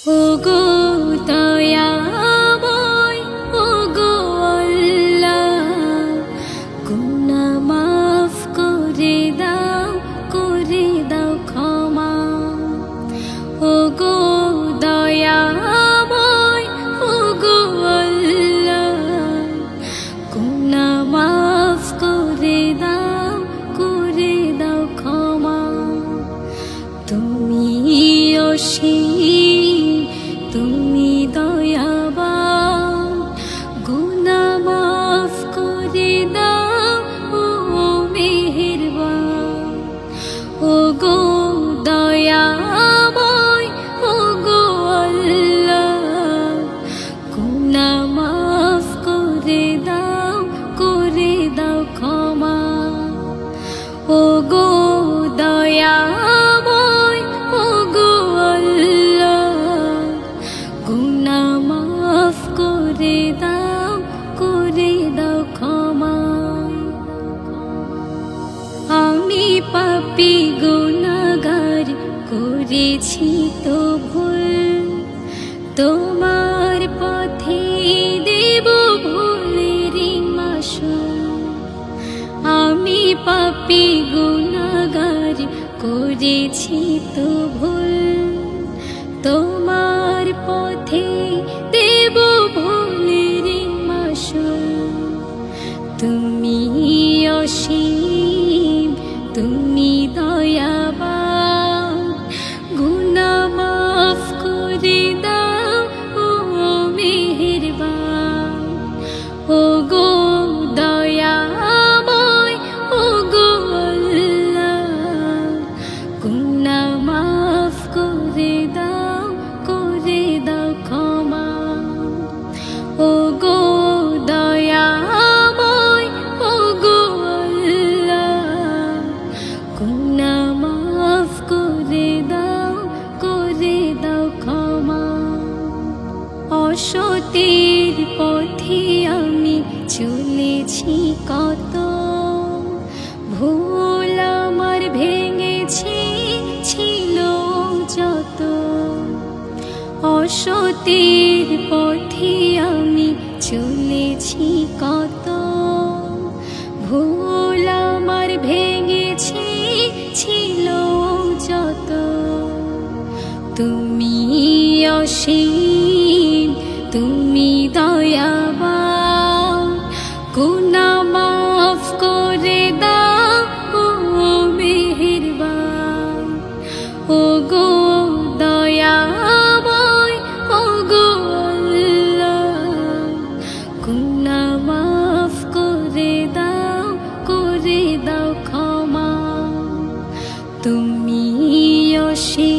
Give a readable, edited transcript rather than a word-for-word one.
ওগো দয়াময়, ওগো আল্লাহ, গুনাহ মাফ করে দাও ক্ষমা। ওগো দয়াময়, ওগো আল্লাহ, গুনাহ মাফ করে দাও ক্ষমা। তুমি অসীম, তুমি দয়াবান, গুনাহ মাফ করে দাও ও মেহেরবান। ওগো দয়াময়, ওগো আল্লাহ, গুনাহ মাফ করে দাও ক্ষমা। ওগো দয়াময়, ওগো আল্লাহ, গুনাহ মাফ করে দাও ক্ষমা। আমি পাপী গুনাহগার, করেছি তো ভুল, তোমার পথে দেব ভুলের মাসুল। আমি পাপী গুনাহগার, করেছি তো ভুল, তোমার পথে দেব ভুলের মাসুল। তুমি অসীম, তুমি দয়াবান, গুনাহ মাফ করে দাও ও মেহেরবান। ওগো দয়াময়, ওগো আল্লাহ, গুনাহ মাফ করে দাও ক্ষমা। ওগো দয়াময়, ওগো আল্লাহ, গুনাহ মাফ করে দাও ক্ষমা। অসতের পথে আমি চলেছি কত, ভুল আমার ভেঙেছে ছিল যত। অসতের পথে আমি চলেছি কত, ভুল আমার ভেঙেছে ছিল যত। তুমি অসীম, তুমি দয়াবান, গুনাহ মাফ করে দাও ও মেহেরবান। ওগো দয়াময়, ওগো আল্লাহ, গুনাহ মাফ করে দাও ক্ষমা। তুমি অসীম।